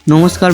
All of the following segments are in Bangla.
নমস্কার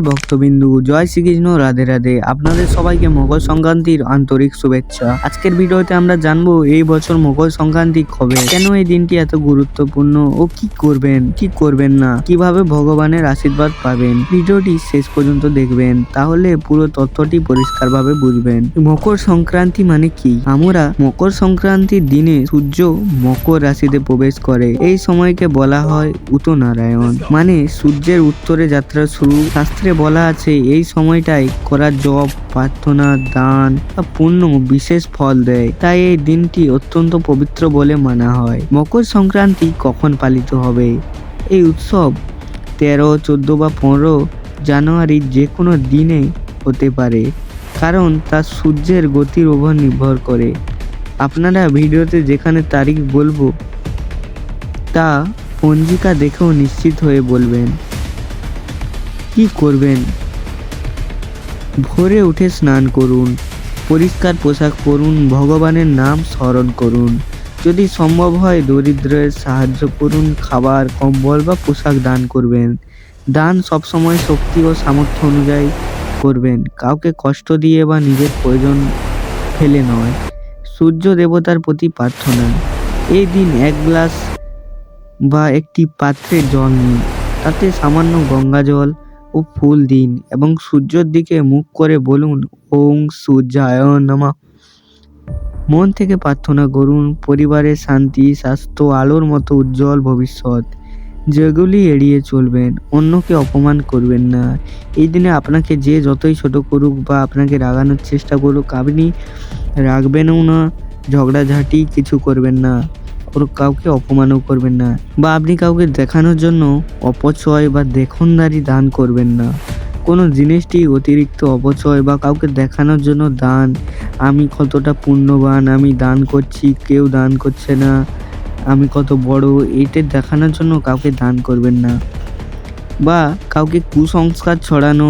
ভক্তবিন্দু, জয় শ্রীকৃষ্ণ, রাধে রাধে। আপনাদের সবাইকে মকর সংক্রান্তির আন্তরিক শুভেচ্ছা। আজকের ভিডিওতে আমরা জানবো এই বছর মকর সংক্রান্তি কবে, কেন এই দিনটি এত গুরুত্বপূর্ণ ও কি করবেন কি করবেন না, কিভাবে ভগবানের আশীর্বাদ পাবেন। ভিডিওটি শেষ পর্যন্ত দেখবেন, তাহলে পুরো তথ্যটি পরিষ্কারভাবে বুঝবেন। মকর সংক্রান্তি মানে কি? আমরা মকর সংক্রান্তির দিনে সূর্য মকর রাশিতে প্রবেশ করে। এই সময়কে বলা হয় উত্তরনারায়ণ, মানে সূর্যের উত্তরে যাত্রা শুরু। শাস্ত্রে বলা আছে এই সময়টাই করা জপ, প্রার্থনা, দান বা পুণ্য বিশেষ ফল দেয়। তাই এই দিনটি অত্যন্ত পবিত্র বলে মানা হয়। মকর সংক্রান্তি কখন পালিত হবে? এই উৎসব 13, 14 বা 15 জানুয়ারির যে কোনো দিনে হতে পারে, কারণ তা সূর্যের গতির উপর নির্ভর করে। আপনারা ভিডিওতে যেখানে তারিখ বলবো তা পঞ্জিকা দেখেও নিশ্চিত হয়ে বলবেন। কি করবেন? ভোরে উঠে স্নান করুন, পরিষ্কার পোশাক পরুন, ভগবানের নাম স্মরণ করুন। যদি সম্ভব হয় দরিদ্রের সাহায্য করুন, খাবার, কম্বল বা পোশাক দান করবেন। দান সবসময় শক্তি ও সামর্থ্য অনুযায়ী করবেন, কাউকে কষ্ট দিয়ে বা নিজের প্রয়োজন ফেলে নয়। সূর্য দেবতার প্রতি প্রার্থনা। এই দিন এক গ্লাস বা একটি পাত্রে জল নিন, তাতে সামান্য গঙ্গা জল ও ফুল দিন এবং সূর্যের দিকে মুখ করে বলুন ওং সূর্যায় নমঃ। মন থেকে প্রার্থনা করুন পরিবারের শান্তি, স্বাস্থ্য, আলোর মতো উজ্জ্বল ভবিষ্যৎ। যেগুলি এড়িয়ে চলবেন, অন্যকে অপমান করবেন না। এই দিনে আপনাকে যে যতই ছোট করুক বা আপনাকে রাগানোর চেষ্টা করুক, আপনি রাখবেনও না, ঝগড়াঝাটি কিছু করবেন না, ওর কাউকে অপমানও করবেন না, বা আপনি কাউকে দেখানোর জন্য অপচয় বা দেখনদারি দান করবেন না। কোনো জিনিসটি অতিরিক্ত অপচয় বা কাউকে দেখানোর জন্য দান, আমি কতটা পুণ্যবান, আমি দান করছি, কেউ দান করছে না, আমি কত বড়, এইটা দেখানোর জন্য কাউকে দান করবেন না। বা কাউকে কুসংস্কার ছড়ানো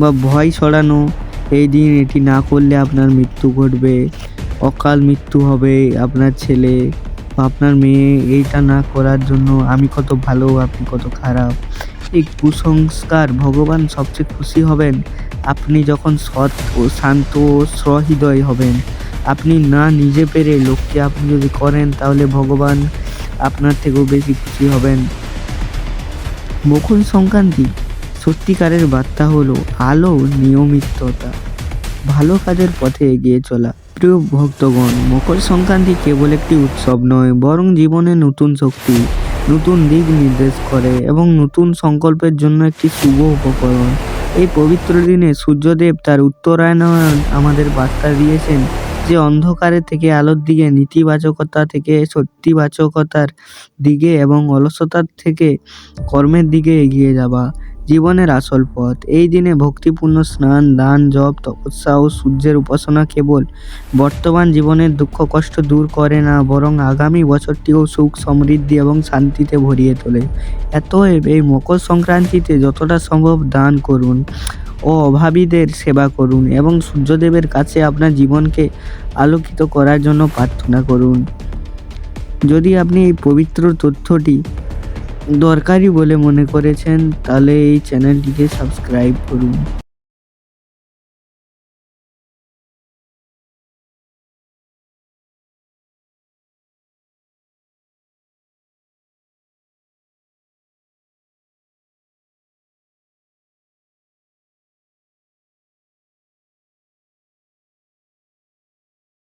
বা ভয় ছড়ানো, এই দিন এটি না করলে আপনার মৃত্যু ঘটবে, অকাল মৃত্যু হবে আপনার ছেলে বা আপনার মেয়ে, এইটা না করার জন্য আমি কত ভালো, আপনি কত খারাপ, এই কুসংস্কার ভগবান সবচেয়ে খুশি হবেন আপনি যখন সৎ ও শান্ত ও সহৃদয় হবেন। আপনি না নিজে পেরে লোককে আপনি যদি করেন, তাহলে ভগবান আপনার থেকেও বেশি খুশি হবেন। মকর সংক্রান্তি সত্যিকারের বার্তা হলো আলো, নিয়মিততা, ভালো কাজের পথে এগিয়ে চলা। প্রিয় ভক্তগণ, মকর সংক্রান্তি কেবল একটি উৎসব নয়, বরং জীবনে নতুন শক্তি, নতুন দিক নির্দেশ করে এবং নতুন সংকল্পের জন্য একটি শুভ উপকরণ। এই পবিত্র দিনে সূর্যদেব তার উত্তরায়ণ আমাদের বার্তা দিয়েছেন যে অন্ধকারের থেকে আলোর দিকে, নেতিবাচকতা থেকে সত্যিবাচকতার দিকে এবং অলসতার থেকে কর্মের দিকে এগিয়ে যাওয়া জীবনের আসল পথ। এই দিনে ভক্তিপূর্ণ স্নান, দান, জপ, তপস্যা ও সূর্যের উপাসনা কেবল বর্তমান জীবনের দুঃখ কষ্ট দূর করে না, বরং আগামী বছরটিও সুখ, সমৃদ্ধি এবং শান্তিতে ভরিয়ে তোলে। অতএব এই মকর সংক্রান্তিতে যতটা সম্ভব দান করুন ও অভাবীদের সেবা করুন এবং সূর্যদেবের কাছে আপনার জীবনকে আলোকিত করার জন্য প্রার্থনা করুন। যদি আপনি এই পবিত্র তথ্যটি দরকারি বলে মনে করেছেন, তাহলে এই চ্যানেলটিকে সাবস্ক্রাইব করুন।